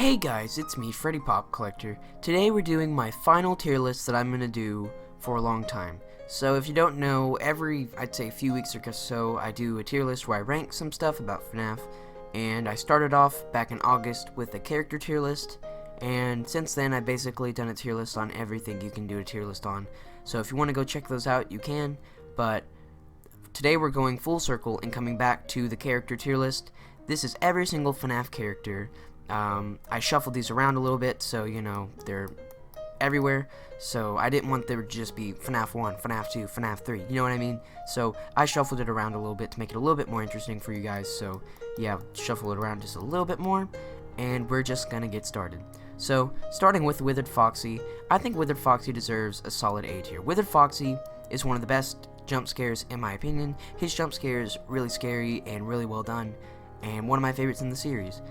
Hey guys, it's me, Freddy Pop Collector. Today we're doing my final tier list that I'm going to do for a long time. So if you don't know, I'd say a few weeks or so, I do a tier list where I rank some stuff about FNAF. And I started off back in August with a character tier list. And since then, I've basically done a tier list on everything you can do a tier list on. So if you want to go check those out, you can. But today we're going full circle and coming back to the character tier list. This is every single FNAF character. I shuffled these around a little bit, so, you know, they're everywhere, so I didn't want there to just be FNAF 1, FNAF 2, FNAF 3, you know what I mean? So I shuffled it around a little bit to make it a little bit more interesting for you guys, so yeah, shuffle it around just a little bit more, and we're just gonna get started. So, starting with Withered Foxy, I think Withered Foxy deserves a solid A tier. Withered Foxy is one of the best jump scares in my opinion. His jump scare is really scary and really well done, and one of my favorites in the series.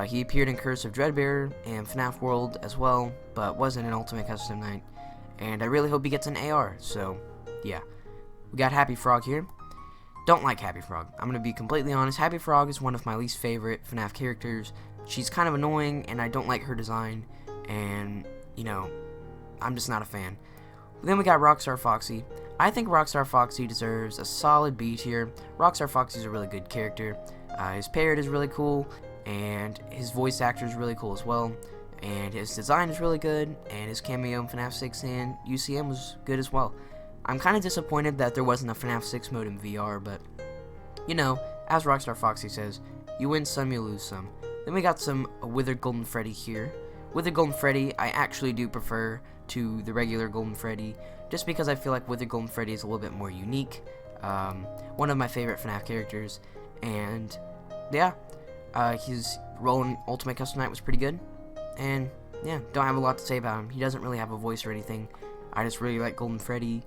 He appeared in Curse of Fredbear and FNAF World as well, but wasn't in Ultimate Custom Night. And I really hope he gets an AR, so yeah. We got Happy Frog here. Don't like Happy Frog. I'm gonna be completely honest. Happy Frog is one of my least favorite FNAF characters. She's kind of annoying, and I don't like her design, and, you know, I'm just not a fan. Then we got Rockstar Foxy. I think Rockstar Foxy deserves a solid B tier. Rockstar Foxy is a really good character. His parrot is really cool, and his voice actor is really cool as well, and his design is really good, and his cameo in FNAF 6 and UCM was good as well. I'm kind of disappointed that there wasn't a FNAF 6 mode in VR, but, you know, as Rockstar Foxy says, you win some, you lose some. Then we got some Withered Golden Freddy here. Withered Golden Freddy, I actually do prefer to the regular Golden Freddy, just because I feel like Withered Golden Freddy is a little bit more unique. One of my favorite FNAF characters, and yeah. His role in Ultimate Custom Night was pretty good, and yeah, don't have a lot to say about him. He doesn't really have a voice or anything. I just really like Golden Freddy,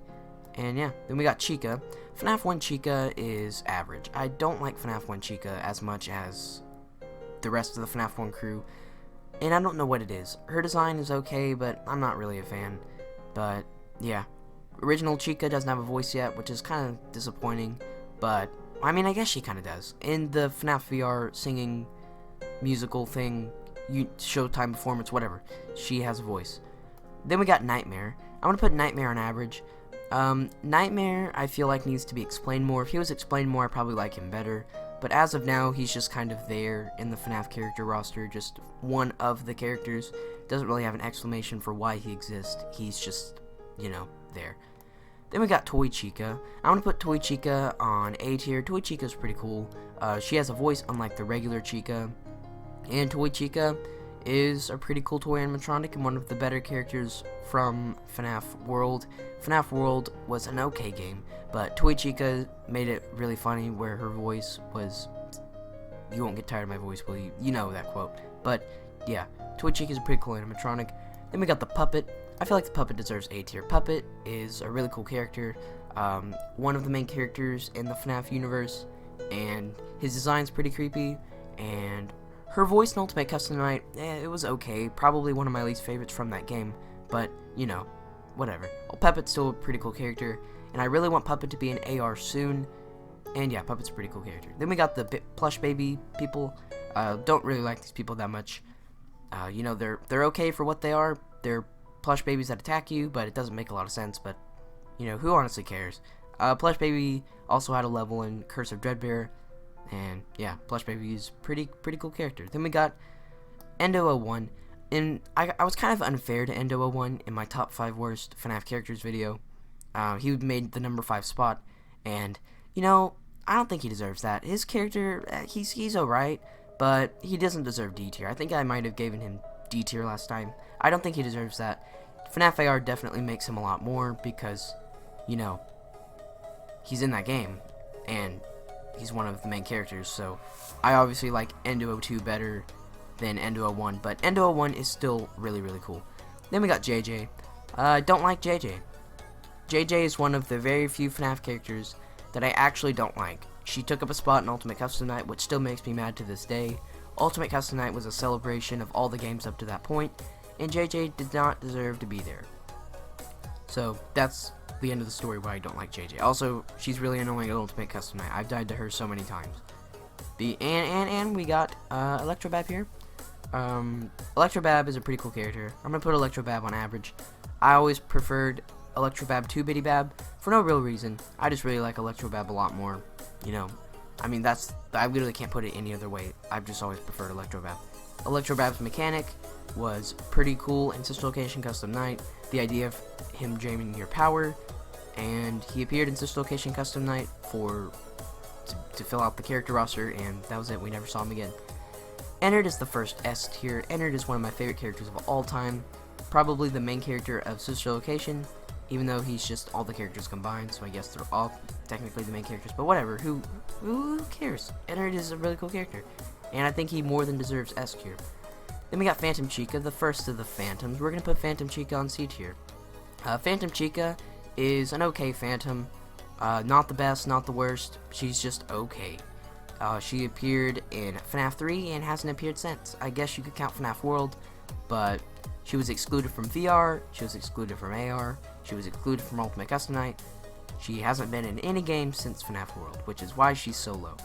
and yeah. Then we got Chica. FNAF 1 Chica is average. I don't like FNAF 1 Chica as much as the rest of the FNAF 1 crew, and I don't know what it is. Her design is okay, but I'm not really a fan. But yeah, original Chica doesn't have a voice yet, which is kind of disappointing, but I mean, I guess she kind of does. In the FNAF VR singing musical thing, Showtime performance, whatever, she has a voice. Then we got Nightmare. I'm going to put Nightmare on average. Nightmare, I feel like, needs to be explained more. If he was explained more, I'd probably like him better. But as of now, he's just kind of there in the FNAF character roster, just one of the characters. Doesn't really have an explanation for why he exists. He's just, you know, there. Then we got Toy Chica. I'm going to put Toy Chica on A tier. Toy Chica is pretty cool. She has a voice unlike the regular Chica. And Toy Chica is a pretty cool toy animatronic and one of the better characters from FNAF World. FNAF World was an okay game, but Toy Chica made it really funny where her voice was... You won't get tired of my voice, will you? You know that quote. But yeah, Toy Chica is a pretty cool animatronic. Then we got the Puppet. I feel like the Puppet deserves A tier. Puppet is a really cool character, one of the main characters in the FNAF universe, and his design's pretty creepy, and her voice in Ultimate Custom Night, it was okay, probably one of my least favorites from that game, but, you know, whatever. Well, Puppet's still a pretty cool character, and I really want Puppet to be an AR soon, and yeah, Puppet's a pretty cool character. Then we got the Plush Baby people. Don't really like these people that much. You know, they're okay for what they are. They're plush babies that attack you, but it doesn't make a lot of sense, but, you know, who honestly cares? Plush Baby also had a level in Curse of Fredbear, and, yeah, Plush Baby is pretty cool character. Then we got Endo 01, and I was kind of unfair to Endo 01 in my top 5 worst FNAF characters video. He made the number 5 spot, and, you know, I don't think he deserves that. His character, he's alright, but he doesn't deserve D tier. I think I might have given him D tier last time. I don't think he deserves that. FNAF AR definitely makes him a lot more because, you know, he's in that game, and he's one of the main characters, so I obviously like Endo 02 better than Endo 01, but Endo 01 is still really cool. Then we got JJ. Don't like JJ. JJ is one of the very few FNAF characters that I actually don't like. She took up a spot in Ultimate Custom Night, which still makes me mad to this day. Ultimate Custom Night was a celebration of all the games up to that point, and JJ did not deserve to be there. So that's the end of the story why I don't like JJ. Also, she's really annoying at Ultimate Custom Night. I've died to her so many times. And we got Electrobab here. Electrobab is a pretty cool character. I'm gonna put Electrobab on average. I always preferred Electrobab to Bidybab for no real reason. I just really like Electrobab a lot more. You know, I mean, I literally can't put it any other way. I've just always preferred Electrobab. Electrobab's mechanic was pretty cool in Sister Location Custom Night. The idea of him draining your power, and he appeared in Sister Location Custom Night to fill out the character roster, and that was it. We never saw him again. Ennard is the first S tier. Ennard is one of my favorite characters of all time. Probably the main character of Sister Location, even though he's just all the characters combined, so I guess they're all technically the main characters, but whatever, who cares? Ennard is a really cool character, and I think he more than deserves S tier. Then we got Funtime Chica, the first of the Phantoms. We're going to put Funtime Chica on C tier. Funtime Chica is an okay Phantom, not the best, not the worst, she's just okay. She appeared in FNAF 3 and hasn't appeared since. I guess you could count FNAF World, but she was excluded from VR, she was excluded from AR, she was excluded from Ultimate Custom Night. She hasn't been in any game since FNAF World, which is why she's so low.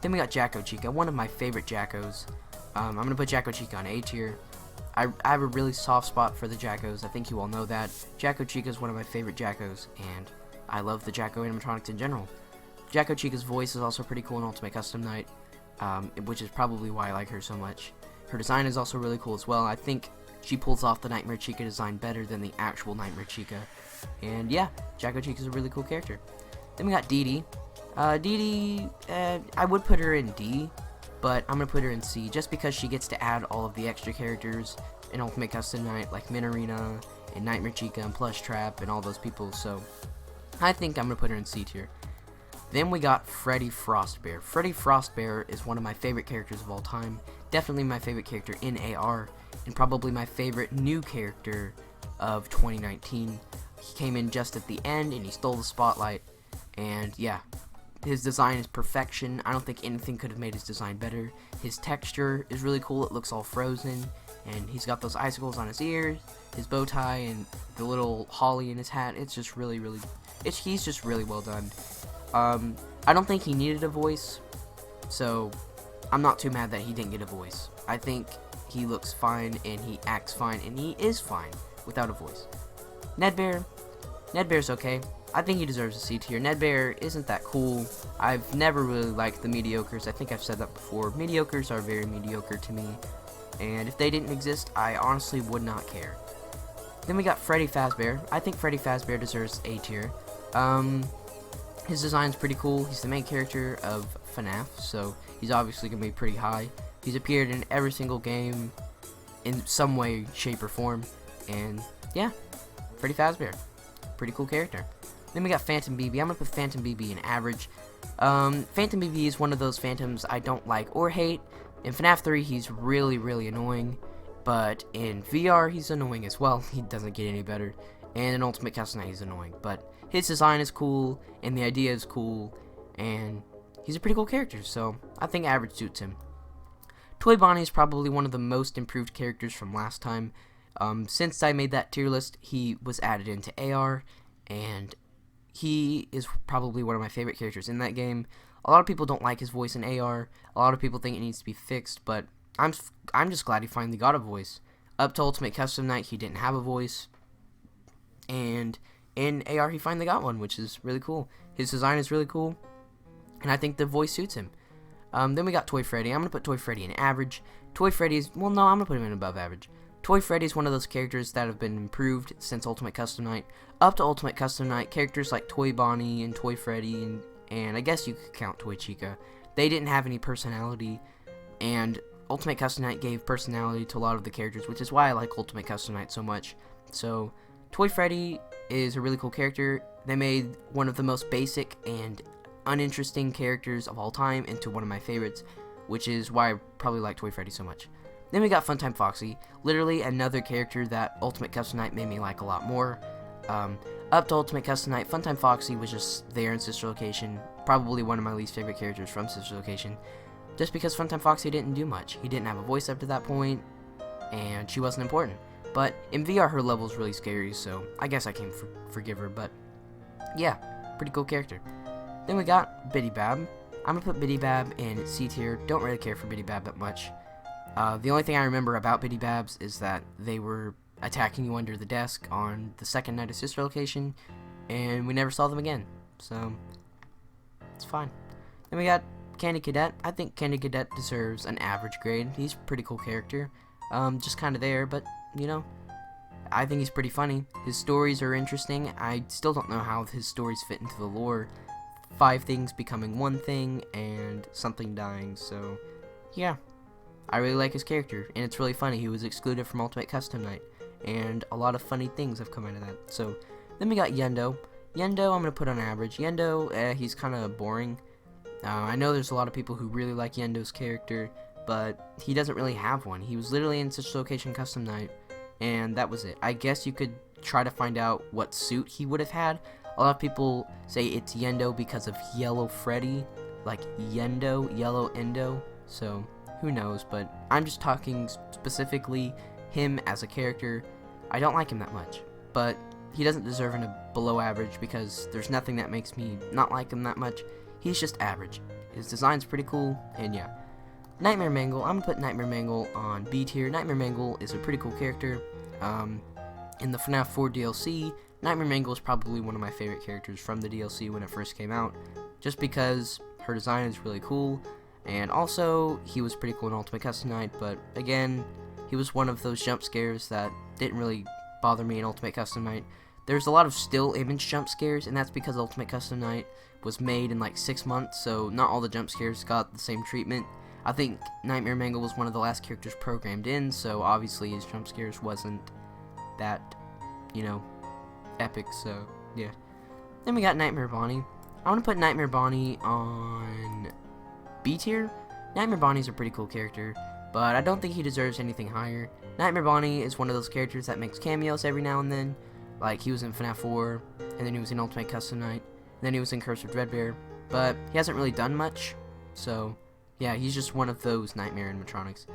Then we got Jacko Chica, one of my favorite Jackos. I'm going to put Jacko Chica on A tier. I have a really soft spot for the Jackos, I think you all know that. Jacko Chica is one of my favorite Jackos, and I love the Jacko animatronics in general. Jacko Chica's voice is also pretty cool in Ultimate Custom Night, which is probably why I like her so much. Her design is also really cool as well. I think she pulls off the Nightmare Chica design better than the actual Nightmare Chica. And yeah, Jacko Chica is a really cool character. Then we got Dee Dee. Dee Dee, I would put her in D, but I'm going to put her in C just because she gets to add all of the extra characters in Ultimate Custom Night, like Min Arena and Nightmare Chica and Plush Trap and all those people, so I think I'm going to put her in C tier. Then we got Freddy Fazbear. Freddy Fazbear is one of my favorite characters of all time. Definitely my favorite character in AR, and probably my favorite new character of 2019. He came in just at the end, and he stole the spotlight. And yeah, his design is perfection. I don't think anything could have made his design better. His texture is really cool. It looks all frozen, and he's got those icicles on his ears, his bow tie, and the little holly in his hat. It's just really, he's just really well done. I don't think he needed a voice, so I'm not too mad that he didn't get a voice. I think he looks fine, and he acts fine, and he is fine without a voice. Nedbear's okay. I think he deserves a C tier. Nedbear isn't that cool. I've never really liked the mediocres. I think I've said that before. Mediocres are very mediocre to me, and if they didn't exist, I honestly would not care. Then we got Freddy Fazbear. I think Freddy Fazbear deserves A tier. His design's pretty cool. He's the main character of FNAF, so he's obviously going to be pretty high. He's appeared in every single game in some way, shape, or form. And yeah, Freddy Fazbear. Pretty cool character. Then we got Phantom BB. I'm going to put Phantom BB in average. Phantom BB is one of those Phantoms I don't like or hate. In FNAF 3, he's really, really annoying. But in VR, he's annoying as well. He doesn't get any better. And in Ultimate Custom Night, he's annoying. But his design is cool, and the idea is cool, and he's a pretty cool character, so I think average suits him. Toy Bonnie is probably one of the most improved characters from last time. Since I made that tier list, he was added into AR, and he is probably one of my favorite characters in that game. A lot of people don't like his voice in AR. A lot of people think it needs to be fixed, but I'm just glad he finally got a voice. Up to Ultimate Custom Night, he didn't have a voice, and in AR, he finally got one, which is really cool. His design is really cool, and I think the voice suits him. Then we got Toy Freddy. I'm going to put Toy Freddy in average. Toy Freddy is, well, no, I'm going to put him in above average. Toy Freddy is one of those characters that have been improved since Ultimate Custom Night. Up to Ultimate Custom Night, characters like Toy Bonnie and Toy Freddy, and I guess you could count Toy Chica, they didn't have any personality, and Ultimate Custom Night gave personality to a lot of the characters, which is why I like Ultimate Custom Night so much. So, Toy Freddy is a really cool character. They made one of the most basic and uninteresting characters of all time into one of my favorites, which is why I probably like Toy Freddy so much. Then we got Funtime Foxy, literally another character that Ultimate Custom Night made me like a lot more. Up to Ultimate Custom Night, Funtime Foxy was just there in Sister Location, probably one of my least favorite characters from Sister Location, just because Funtime Foxy didn't do much. He didn't have a voice up to that point, and she wasn't important. But in VR, her level is really scary, so I guess I can forgive her, but yeah, pretty cool character. Then we got Bidybab. I'm going to put Bidybab in C tier. Don't really care for Bidybab that much. The only thing I remember about Biddy Babs is that they were attacking you under the desk on the second night of sister location, and we never saw them again, so it's fine. Then we got Candy Cadet. I think Candy Cadet deserves an average grade. He's a pretty cool character, just kind of there, but you know, I think he's pretty funny. His stories are interesting. I still don't know how his stories fit into the lore. 5 things becoming 1 thing and something dying, so yeah, I really like his character, and it's really funny. He was excluded from Ultimate Custom Night, and a lot of funny things have come out of that. So then we got Yendo. Yendo I'm going to put on average. Yendo, he's kind of boring. I know there's a lot of people who really like Yendo's character, but he doesn't really have one. He was literally in Sister Location Custom Night, and that was it. I guess you could try to find out what suit he would have had. A lot of people say it's Yendo because of Yellow Freddy, like Yendo, Yellow Endo, so who knows, but I'm just talking specifically him as a character. I don't like him that much, but he doesn't deserve a below average because there's nothing that makes me not like him that much. He's just average. His design's pretty cool, and yeah. Nightmare Mangle, I'm gonna put Nightmare Mangle on B tier. Nightmare Mangle is a pretty cool character. In the FNAF 4 DLC, Nightmare Mangle is probably one of my favorite characters from the DLC when it first came out, just because her design is really cool, and also he was pretty cool in Ultimate Custom Night, but again, he was one of those jump scares that didn't really bother me in Ultimate Custom Night. There's a lot of still image jump scares, and that's because Ultimate Custom Night was made in like 6 months, so not all the jump scares got the same treatment. I think Nightmare Mangle was one of the last characters programmed in, so obviously his jump scares wasn't that, you know, epic, so yeah. Then we got Nightmare Bonnie. I want to put Nightmare Bonnie on B tier. Nightmare Bonnie's a pretty cool character, but I don't think he deserves anything higher. Nightmare Bonnie is one of those characters that makes cameos every now and then. Like, he was in FNAF 4, and then he was in Ultimate Custom Night, and then he was in Curse of Fredbear, but he hasn't really done much, so yeah, he's just one of those Nightmare animatronics.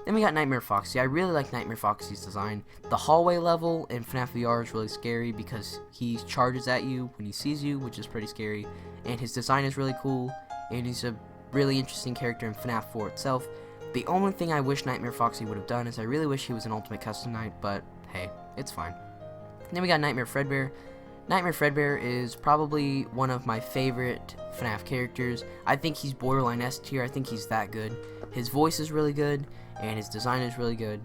Then we got Nightmare Foxy. I really like Nightmare Foxy's design. The hallway level in FNAF VR is really scary because he charges at you when he sees you, which is pretty scary, and his design is really cool, and he's a really interesting character in FNAF 4 itself. The only thing I wish Nightmare Foxy would have done is I really wish he was in Ultimate Custom Night, but hey, it's fine. Then we got Nightmare Fredbear. Nightmare Fredbear is probably one of my favorite FNAF characters. I think he's borderline S tier. I think he's that good. His voice is really good, and his design is really good,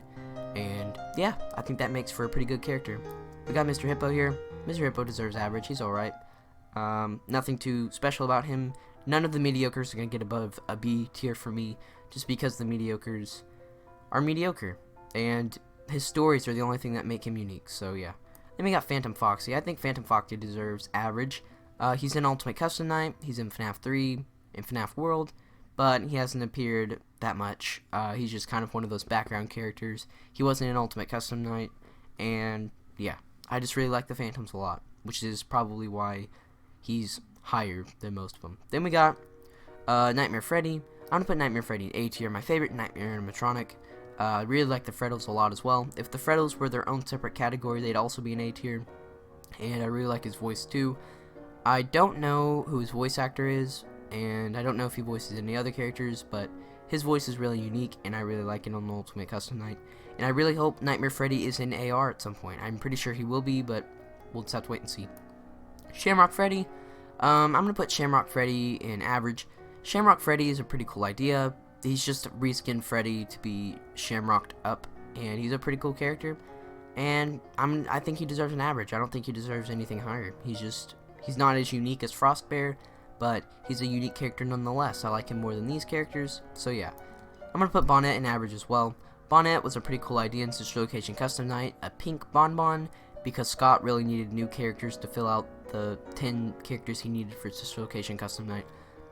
and yeah, I think that makes for a pretty good character. We got Mr. Hippo here. Mr. Hippo deserves average. He's alright. Nothing too special about him. None of the mediocres are going to get above a B tier for me, just because the mediocres are mediocre, and his stories are the only thing that make him unique, so yeah. Then we got Funtime Foxy. I think Funtime Foxy deserves average. He's in Ultimate Custom Night, he's in FNAF 3, in FNAF World, but he hasn't appeared that much. He's just kind of one of those background characters. He wasn't in Ultimate Custom Night, and yeah, I just really like the Phantoms a lot, which is probably why he's higher than most of them. Then we got Nightmare Freddy. I'm going to put Nightmare Freddy in A tier, my favorite Nightmare animatronic. I really like the Freddos a lot as well. If the Freddos were their own separate category, they'd also be in A tier, and I really like his voice too. I don't know who his voice actor is, and I don't know if he voices any other characters, but his voice is really unique, and I really like it on the Ultimate Custom Night. And I really hope Nightmare Freddy is in AR at some point. I'm pretty sure he will be, but we'll just have to wait and see. Shamrock Freddy. I'm going to put Shamrock Freddy in average. Shamrock Freddy is a pretty cool idea. He's just reskinned Freddy to be shamrocked up, and he's a pretty cool character. And I think he deserves an average. I don't think he deserves anything higher. He's not as unique as Fredbear, but he's a unique character nonetheless. I like him more than these characters, so yeah. I'm going to put Bonnet in average as well. Bonnet was a pretty cool idea in Sister Location Custom Night, a pink bonbon, because Scott really needed new characters to fill out the 10 characters he needed for Sister Location Custom Night.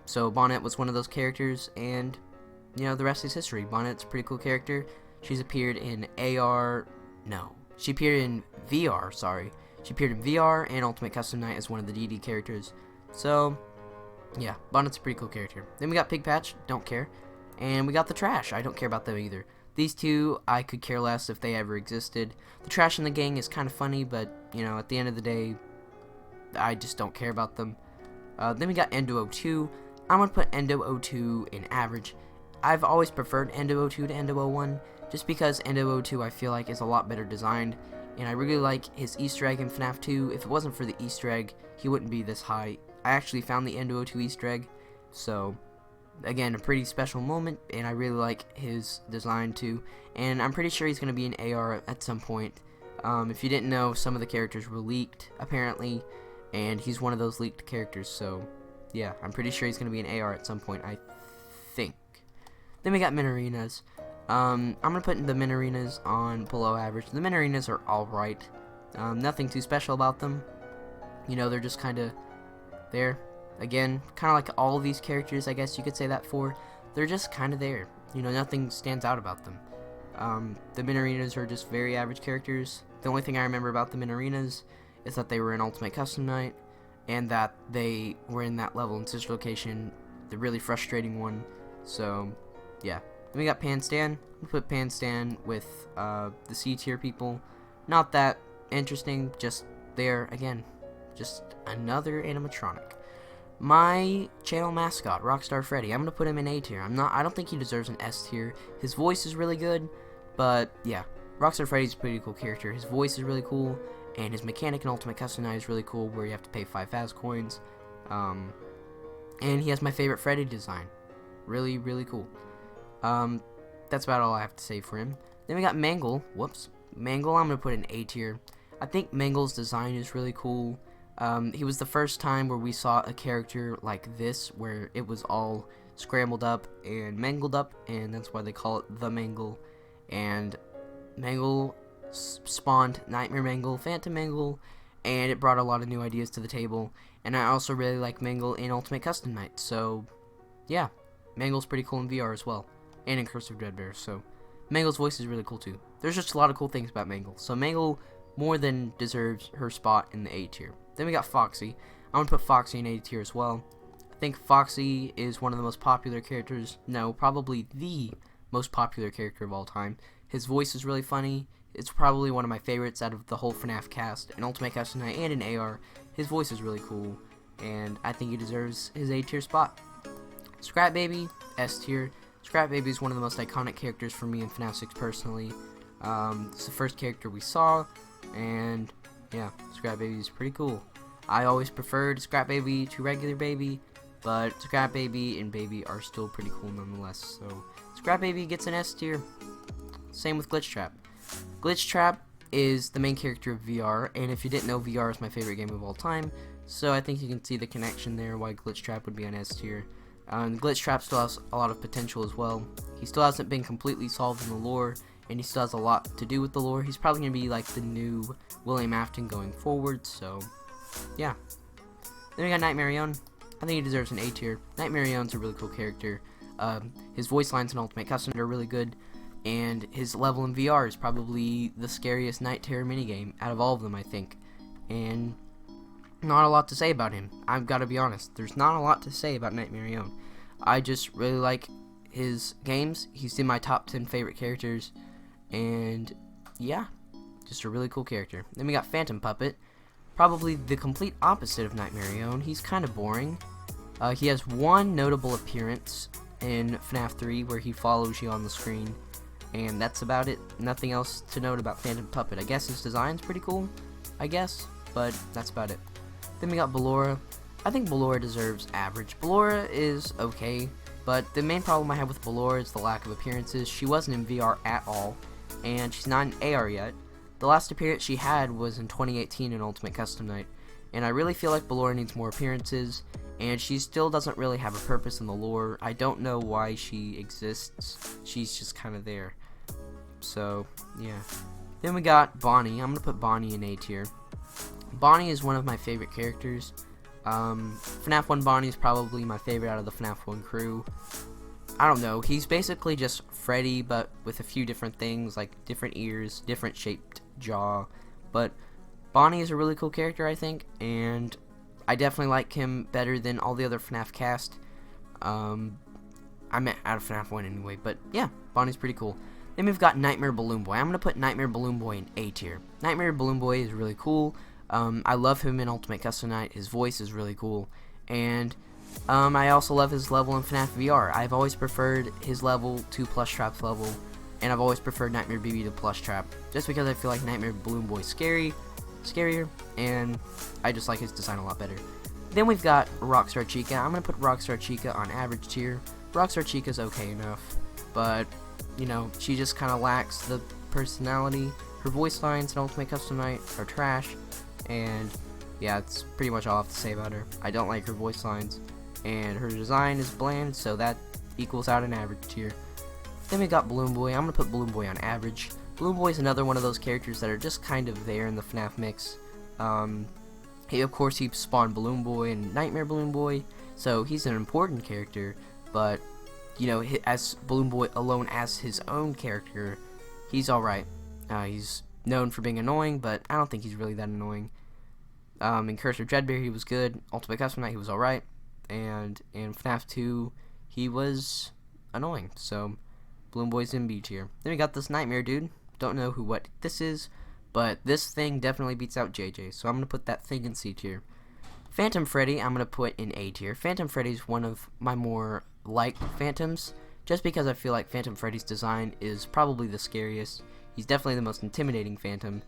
So Bonnet was one of those characters, and you know, the rest is history. Bonnet's a pretty cool character. She's appeared in she appeared in VR, sorry. She appeared in VR and Ultimate Custom Night as one of the DD characters. So, yeah, Bonnet's a pretty cool character. Then we got Pig Patch, don't care. And we got the Trash, I don't care about them either. These two, I could care less if they ever existed. The Trash in the gang is kind of funny, but, you know, at the end of the day, I just don't care about them. Then we got Endo 02. I'm going to put Endo 02 in average. I've always preferred Endo 02 to Endo 01, just because Endo 02 I feel like is a lot better designed, and I really like his Easter egg in FNAF 2. If it wasn't for the Easter egg, he wouldn't be this high. I actually found the Endo 02 Easter egg, so again, a pretty special moment, and I really like his design too, and I'm pretty sure he's going to be an AR at some point. If you didn't know, some of the characters were leaked, apparently, and he's one of those leaked characters, so yeah, I'm pretty sure he's going to be an AR at some point, I think. Then we got Minarinas. I'm going to put the Minarinas on below average. The Minarinas are alright. Nothing too special about them. You know, they're just kind of there. Again, kind of like all of these characters, I guess you could say that for. They're just kind of there. You know, nothing stands out about them. The Minarinas are just very average characters. The only thing I remember about the Minarinas is that they were in Ultimate Custom Night, and that they were in that level in Sister Location, the really frustrating one. So, yeah. Then we got Pan Stan. We'll put Pan Stan with the C tier people. Not that interesting, just there again. Just another animatronic. My channel mascot, Rockstar Freddy, I'm gonna put him in A tier. I don't think he deserves an S tier. His voice is really good, but yeah, Rockstar Freddy's a pretty cool character. His voice is really cool, and his mechanic in Ultimate Custom Night is really cool, where you have to pay 5 Faz coins. And he has my favorite Freddy design. Really, really cool. That's about all I have to say for him. Then we got Mangle. Whoops. Mangle, I'm gonna put in A tier. I think Mangle's design is really cool. He was the first time where we saw a character like this, where it was all scrambled up and mangled up, and that's why they call it the Mangle. And Mangle spawned Nightmare Mangle, Phantom Mangle, and it brought a lot of new ideas to the table. And I also really like Mangle in Ultimate Custom Night, so yeah, Mangle's pretty cool in VR as well, and in Curse of Dreadbear, so Mangle's voice is really cool too. There's just a lot of cool things about Mangle, so Mangle more than deserves her spot in the A tier. Then we got Foxy. I'm going to put Foxy in A tier as well. I think Foxy is one of the most popular characters. No, probably the most popular character of all time. His voice is really funny. It's probably one of my favorites out of the whole FNAF cast. In Ultimate Custom Night and in AR, his voice is really cool, and I think he deserves his A tier spot. Scrap Baby, S tier. Scrap Baby is one of the most iconic characters for me in FNAF 6 personally. It's the first character we saw, and yeah, Scrap Baby is pretty cool. I always preferred Scrap Baby to regular Baby, but Scrap Baby and Baby are still pretty cool nonetheless. So Scrap Baby gets an S tier. Same with Glitch Trap. Glitch Trap is the main character of VR, and if you didn't know, VR is my favorite game of all time, so I think you can see the connection there, why Glitch Trap would be on S tier. Glitch Trap still has a lot of potential as well. He still hasn't been completely solved in the lore, and he still has a lot to do with the lore. He's probably going to be like the new William Afton going forward, so yeah. Then we got Night Marion. I think he deserves an A tier. Night Marion's a really cool character. His voice lines in Ultimate Custom are really good, and his level in VR is probably the scariest Night Terror minigame out of all of them, I think. And not a lot to say about him. I've got to be honest. There's not a lot to say about Night Marion. I just really like his games. He's in my top 10 favorite characters. And yeah, just a really cool character. Then we got Phantom Puppet. Probably the complete opposite of Night Marion. He's kind of boring. He has one notable appearance in FNAF 3 where he follows you on the screen. And that's about it. Nothing else to note about Phantom Puppet. I guess his design's pretty cool, I guess, but that's about it. Then we got Valora. I think Valora deserves average. Valora is okay, but the main problem I have with Valora is the lack of appearances. She wasn't in VR at all, and she's not in AR yet. The last appearance she had was in 2018 in Ultimate Custom Night, and I really feel like Valora needs more appearances, and she still doesn't really have a purpose in the lore. I don't know why she exists. She's just kind of there. So, yeah. Then we got Bonnie. I'm going to put Bonnie in A tier. Bonnie is one of my favorite characters. FNAF 1 Bonnie is probably my favorite out of the FNAF 1 crew. I don't know, he's basically just Freddy, but with a few different things, like different ears, different shaped jaw. But Bonnie is a really cool character, I think, and I definitely like him better than all the other FNAF cast. I meant out of FNAF 1 anyway, but yeah, Bonnie's pretty cool. Then we've got Nightmare Balloon Boy. I'm going to put Nightmare Balloon Boy in A tier. Nightmare Balloon Boy is really cool. I love him in Ultimate Custom Night. His voice is really cool. And I also love his level in FNAF VR. I've always preferred his level to Plush Trap's level, and I've always preferred Nightmare BB to Plush Trap, just because I feel like Nightmare Balloon Boy's scarier, and I just like his design a lot better. Then we've got Rockstar Chica. I'm gonna put Rockstar Chica on average tier. Rockstar Chica's okay enough, but you know, she just kind of lacks the personality. Her voice lines in Ultimate Custom Night are trash, and yeah, that's pretty much all I have to say about her. I don't like her voice lines, and her design is bland, so that equals out an average tier. Then we got Balloon Boy. I'm gonna put Balloon Boy on average. Balloon Boy is another one of those characters that are just kind of there in the FNAF mix. Of course, he spawned Balloon Boy and Nightmare Balloon Boy, so he's an important character, but you know, as Balloon Boy alone as his own character, he's alright. He's known for being annoying, but I don't think he's really that annoying. In Curse of Fredbear, he was good. Ultimate Custom Night, he was alright. And in FNAF 2, he was annoying. So, Balloon Boy's in B tier. Then we got this Nightmare dude. Don't know what this is, but this thing definitely beats out JJ. So I'm going to put that thing in C tier. Phantom Freddy, I'm going to put in A tier. Phantom Freddy's one of my more liked Phantoms, just because I feel like Phantom Freddy's design is probably the scariest. He's definitely the most intimidating Phantom,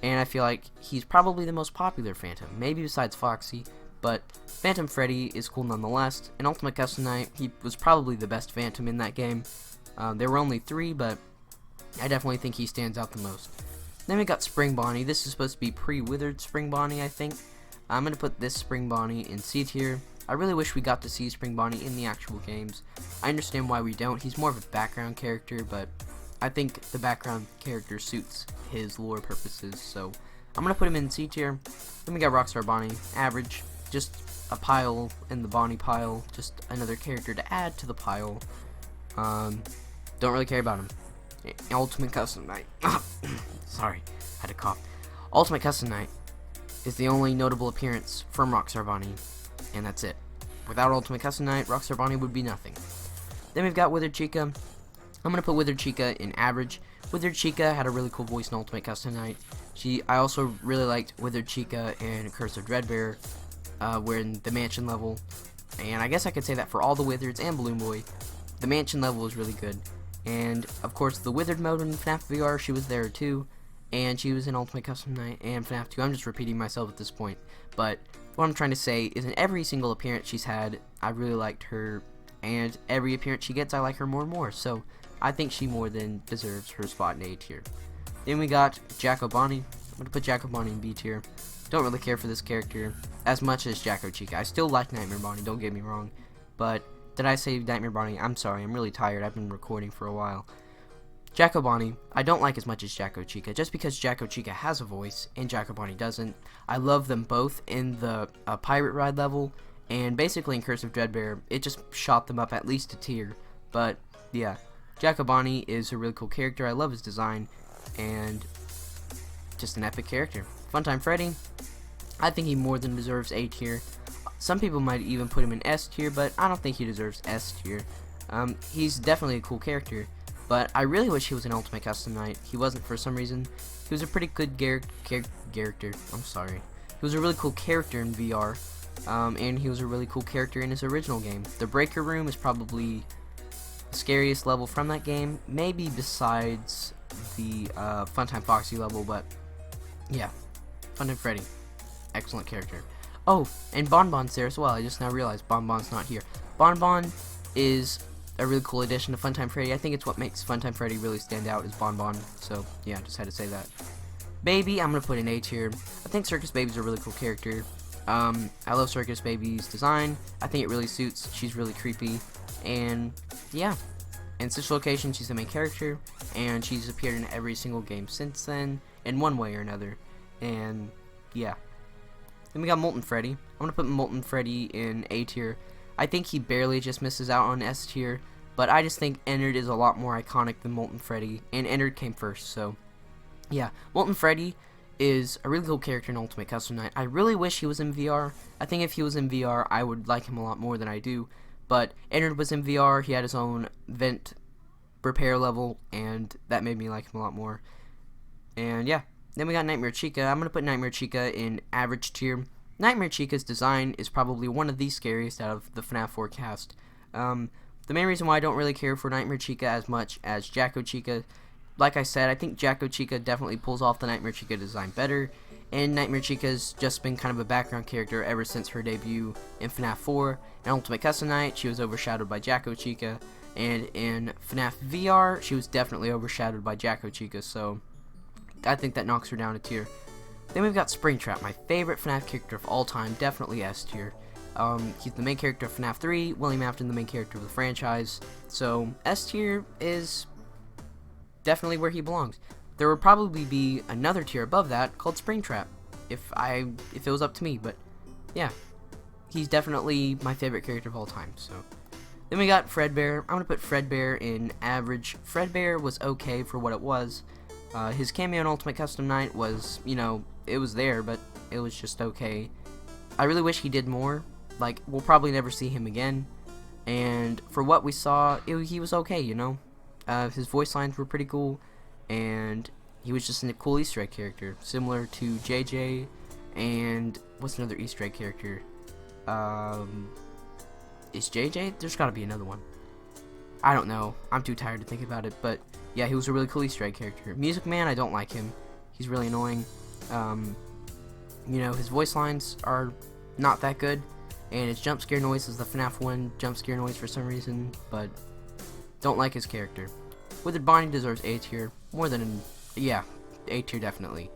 and I feel like he's probably the most popular Phantom, maybe besides Foxy, but Phantom Freddy is cool nonetheless. In Ultimate Custom Night, he was probably the best Phantom in that game. There were only 3, but I definitely think he stands out the most. Then we got Spring Bonnie. This is supposed to be pre-Withered Spring Bonnie, I think. I'm going to put this Spring Bonnie in C tier. I really wish we got to see Spring Bonnie in the actual games. I understand why we don't. He's more of a background character, but I think the background character suits his lore purposes, so I'm going to put him in C tier. Then we got Rockstar Bonnie, average, just a pile in the Bonnie pile, just another character to add to the pile. Don't really care about him. Ultimate Custom Night, sorry, I had to cough. Ultimate Custom Night is the only notable appearance from Rockstar Bonnie, and that's it. Without Ultimate Custom Night, Rockstar Bonnie would be nothing. Then we've got Withered Chica. I'm going to put Withered Chica in average. Withered Chica had a really cool voice in Ultimate Custom Night. I also really liked Withered Chica in Curse of Fredbear, where in the mansion level. And I guess I could say that for all the Withereds and Balloon Boy. The mansion level was really good. And, of course, the Withered mode in FNAF VR, she was there too. And she was in Ultimate Custom Night and FNAF 2. I'm just repeating myself at this point. But what I'm trying to say is in every single appearance she's had, I really liked her. And every appearance she gets, I like her more and more. So I think she more than deserves her spot in A tier. Then we got Jacko Bonnie. I'm going to put Jacko Bonnie in B tier. Don't really care for this character as much as Jacko Chica. I still like Nightmare Bonnie, don't get me wrong. But did I say Nightmare Bonnie? I'm sorry, I'm really tired. I've been recording for a while. Jacko Bonnie, I don't like as much as Jacko Chica, just because Jacko Chica has a voice and Jacko Bonnie doesn't. I love them both in the Pirate Ride level, and basically in Curse of Fredbear, it just shot them up at least a tier. But yeah, Jacko Bonnie is a really cool character. I love his design, and just an epic character. Funtime Freddy, I think he more than deserves A tier. Some people might even put him in S tier, but I don't think he deserves S tier. He's definitely a cool character, but I really wish he was in Ultimate Custom Night. He wasn't for some reason. He was a pretty good character. I'm sorry. He was a really cool character in VR, and he was a really cool character in his original game. The Breaker Room is probably the scariest level from that game, maybe besides the Funtime Foxy level, but yeah, Funtime Freddy, excellent character. Oh, and Bonbon's there as well. I just now realized Bonbon's not here. Bonbon is a really cool addition to Funtime Freddy. I think it's what makes Funtime Freddy really stand out is Bonbon. So yeah, just had to say that. Baby, I'm gonna put in A tier. I think Circus Baby's a really cool character. I love Circus Baby's design. I think it really suits. She's really creepy, and yeah. In Sister Location, she's the main character, and she's appeared in every single game since then, in one way or another. And yeah. Then we got Molten Freddy. I'm gonna put Molten Freddy in A tier. I think he barely just misses out on S tier, but I just think Ennard is a lot more iconic than Molten Freddy, and Ennard came first, so yeah. Molten Freddy is a really cool character in Ultimate Custom Night. I really wish he was in VR. I think if he was in VR, I would like him a lot more than I do, but Ennard was in VR. He had his own vent repair level, and that made me like him a lot more. And yeah. Then we got Nightmare Chica. I'm going to put Nightmare Chica in average tier. Nightmare Chica's design is probably one of the scariest out of the FNAF 4 cast. The main reason why I don't really care for Nightmare Chica as much as Jacko Chica, like I said, I think Jacko Chica definitely pulls off the Nightmare Chica design better, and Nightmare Chica's just been kind of a background character ever since her debut in FNAF 4. In Ultimate Custom Night, she was overshadowed by Jacko Chica, and in FNAF VR, she was definitely overshadowed by Jacko Chica, so I think that knocks her down a tier. Then we've got Springtrap, my favorite FNAF character of all time, definitely S tier. He's the main character of FNAF 3, William Afton the main character of the franchise, so S tier is definitely where he belongs. There would probably be another tier above that called Springtrap, if it was up to me, but yeah, he's definitely my favorite character of all time, so. Then we got Fredbear. I'm going to put Fredbear in average. Fredbear was okay for what it was. His cameo in Ultimate Custom Night was, you know, it was there, but it was just okay. I really wish he did more. Like, we'll probably never see him again. And for what we saw, he was okay, you know. His voice lines were pretty cool. And he was just a cool Easter egg character. Similar to JJ and what's another Easter egg character? Is JJ? There's gotta be another one. I don't know. I'm too tired to think about it, but yeah, he was a really cool Easter egg character. Music Man, I don't like him. He's really annoying. You know, his voice lines are not that good, and his jump scare noise is the FNAF 1 jump scare noise for some reason, but don't like his character. Withered Barney deserves A tier, more than, yeah, A tier definitely.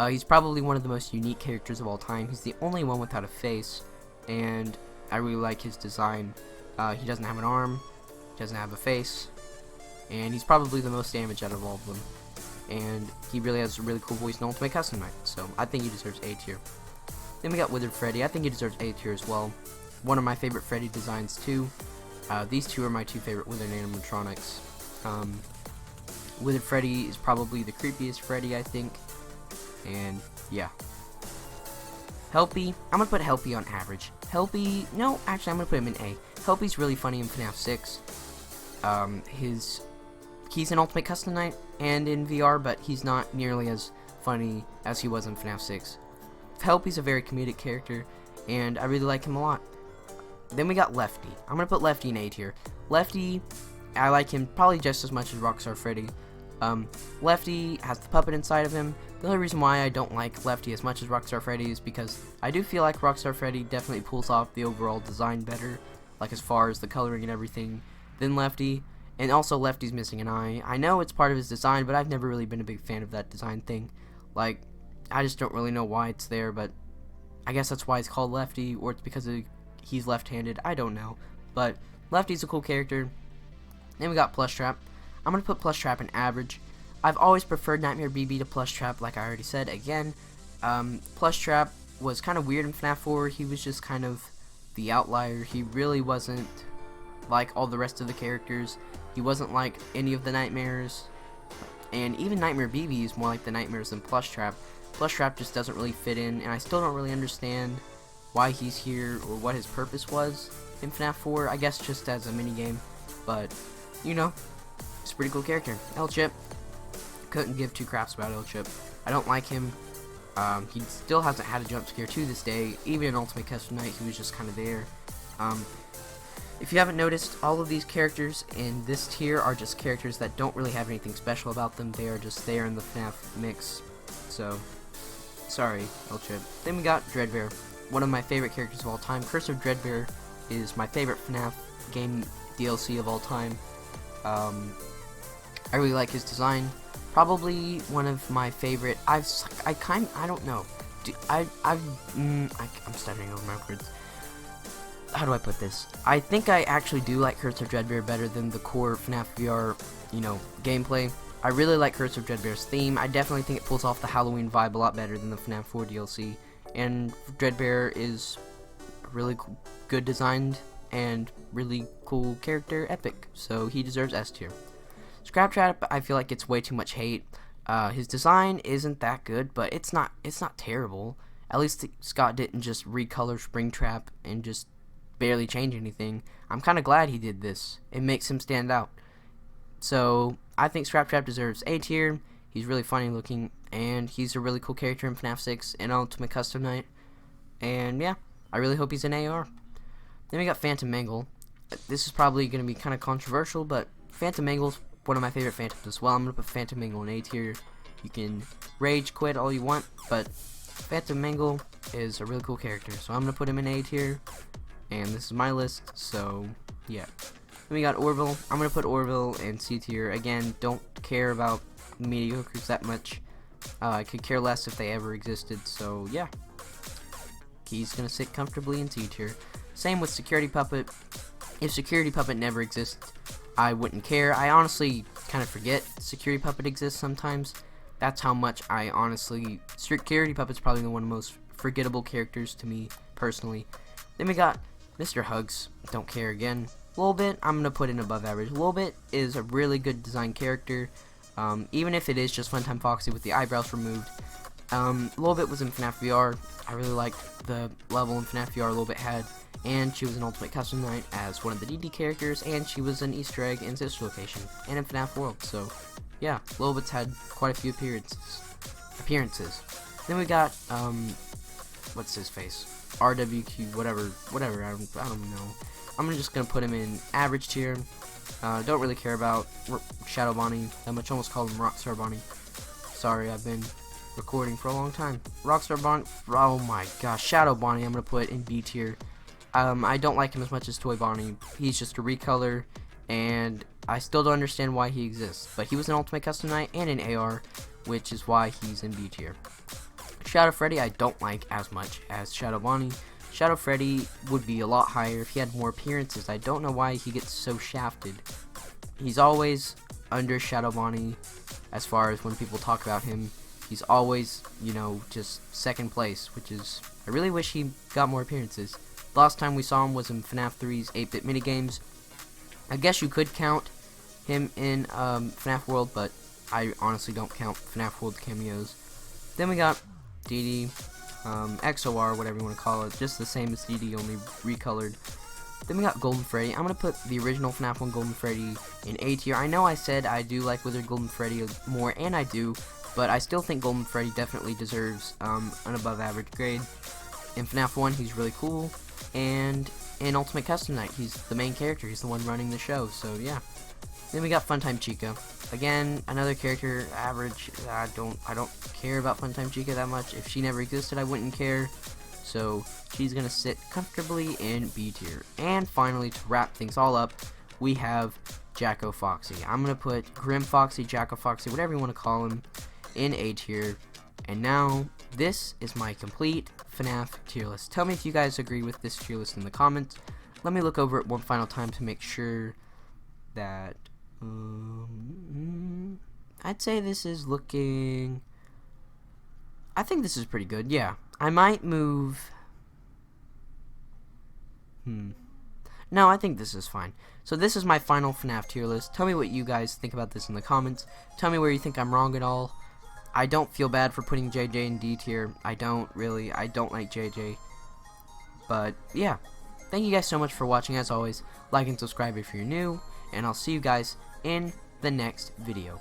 He's probably one of the most unique characters of all time. He's the only one without a face, and I really like his design. He doesn't have an arm, he doesn't have a face, and he's probably the most damage out of all of them. And he really has a really cool voice in Ultimate Custom Night, so I think he deserves A tier. Then we got Withered Freddy. I think he deserves A tier as well. One of my favorite Freddy designs too. These two are my two favorite Withered animatronics. Withered Freddy is probably the creepiest Freddy, I think. And yeah. Helpy, I'm gonna put Helpy on average. Helpy, no, actually I'm gonna put him in A. Helpy's really funny in FNAF 6. He's in Ultimate Custom Night and in VR, but he's not nearly as funny as he was in FNAF 6. Helpy's a very comedic character, and I really like him a lot. Then we got Lefty. I'm gonna put Lefty in A tier. Lefty, I like him probably just as much as Rockstar Freddy. Lefty has the puppet inside of him. The only reason why I don't like Lefty as much as Rockstar Freddy is because I do feel like Rockstar Freddy definitely pulls off the overall design better, like as far as the coloring and everything, than Lefty. And also Lefty's missing an eye. I know it's part of his design, but I've never really been a big fan of that design thing. Like, I just don't really know why it's there, but I guess that's why it's called Lefty, or it's because he's left-handed. I don't know. But Lefty's a cool character. Then we got Plush Trap. I'm going to put Plush Trap in average. I've always preferred Nightmare BB to Plush Trap, like I already said. Again, Plush Trap was kind of weird in FNAF 4. He was just kind of the outlier. He really wasn't like all the rest of the characters. He wasn't like any of the Nightmares. And even Nightmare BB is more like the Nightmares than Plush Trap. Plush Trap just doesn't really fit in, and I still don't really understand why he's here or what his purpose was in FNAF 4. I guess just as a minigame, but you know, it's a pretty cool character. L-Chip, couldn't give two craps about L-Chip. I don't like him. He still hasn't had a jump scare to this day. Even in Ultimate Custom Night, he was just kind of there. If you haven't noticed, all of these characters in this tier are just characters that don't really have anything special about them. They are just there in the FNAF mix. So, sorry, L-Chip. Then we got Dreadbear, one of my favorite characters of all time. Curse of Dreadbear is my favorite FNAF game DLC of all time. I really like his design. Probably one of my favorite. I don't know. I'm stuttering over my words. How do I put this? I think I actually do like Curse of Dreadbear better than the core FNAF VR, gameplay. I really like Curse of Dreadbear's theme. I definitely think it pulls off the Halloween vibe a lot better than the FNAF 4 DLC. And Dreadbear is really good designed and really cool character, epic. So he deserves S tier. Scrap Trap, I feel like gets way too much hate. His design isn't that good, but it's not terrible. At least Scott didn't just recolor Springtrap and just barely change anything. I'm kind of glad he did this. It makes him stand out. So I think Scrap Trap deserves A tier. He's really funny looking, and he's a really cool character in FNAF 6 and Ultimate Custom Night. And yeah, I really hope he's an AR. Then we got Phantom Mangle. This is probably going to be kind of controversial, but Phantom Mangle's one of my favorite Phantoms as well. I'm going to put Phantom Mangle in A tier. You can rage quit all you want, but Phantom Mangle is a really cool character, so I'm going to put him in A tier. And this is my list, so yeah. Then we got Orville. I'm going to put Orville in C tier. Again, don't care about mediocres that much. I could care less if they ever existed, so yeah. He's going to sit comfortably in C tier. Same with Security Puppet. If Security Puppet never exists, I wouldn't care. I honestly kind of forget Security Puppet exists sometimes. That's how much I honestly... Security Puppet's probably one of the most forgettable characters to me, personally. Then we got Mr. Hugs. Don't care again. Lolbit, I'm going to put in above average. Lolbit is a really good design character, even if it is just Funtime Foxy with the eyebrows removed. Lolbit was in FNAF VR. I really liked the level in FNAF VR Lolbit had, and she was an Ultimate Custom Night as one of the DD characters, and she was an Easter egg in Sister Location and in FNAF World. So yeah, Lolbit's had quite a few appearances. Then we got what's his face? RWQ, whatever, I don't know. I'm just gonna put him in average tier. Don't really care about Shadow Bonnie that much. Almost called him Rockstar Bonnie. Sorry, I've been recording for a long time. Rockstar Bonnie. Oh my gosh, Shadow Bonnie. I'm gonna put in B tier. I don't like him as much as Toy Bonnie. He's just a recolor, and I still don't understand why he exists. But he was an Ultimate Custom Night and an AR, which is why he's in B tier. Shadow Freddy I don't like as much as Shadow Bonnie. Shadow Freddy would be a lot higher if he had more appearances. I don't know why he gets so shafted. He's always under Shadow Bonnie as far as when people talk about him. He's always, you know, just second place, which is... I really wish he got more appearances. Last time we saw him was in FNAF 3's 8-bit minigames. I guess you could count him in FNAF World, but I honestly don't count FNAF World cameos. Then we got DD, XOR, whatever you want to call it, just the same as DD, only recolored. Then we got Golden Freddy. I'm going to put the original FNAF 1 Golden Freddy in A tier. I know I said I do like Withered Golden Freddy more, and I do, but I still think Golden Freddy definitely deserves an above average grade. In FNAF 1, he's really cool, and in Ultimate Custom Night, he's the main character. He's the one running the show, so yeah. Then we got Funtime Chica. Again, another character, average. I don't care about Funtime Chica that much. If she never existed, I wouldn't care. So she's gonna sit comfortably in B tier. And finally, to wrap things all up, we have Jacko Foxy. I'm gonna put Grim Foxy, Jacko Foxy, whatever you want to call him, in A tier. And now, this is my complete FNAF tier list. Tell me if you guys agree with this tier list in the comments. Let me look over it one final time to make sure that I'd say this is looking... I think this is pretty good, yeah. I might move... No, I think this is fine. So this is my final FNAF tier list. Tell me what you guys think about this in the comments. Tell me where you think I'm wrong at all. I don't feel bad for putting JJ in D tier. I don't like JJ. But, yeah. Thank you guys so much for watching, as always. Like and subscribe if you're new. And I'll see you guys in the next video.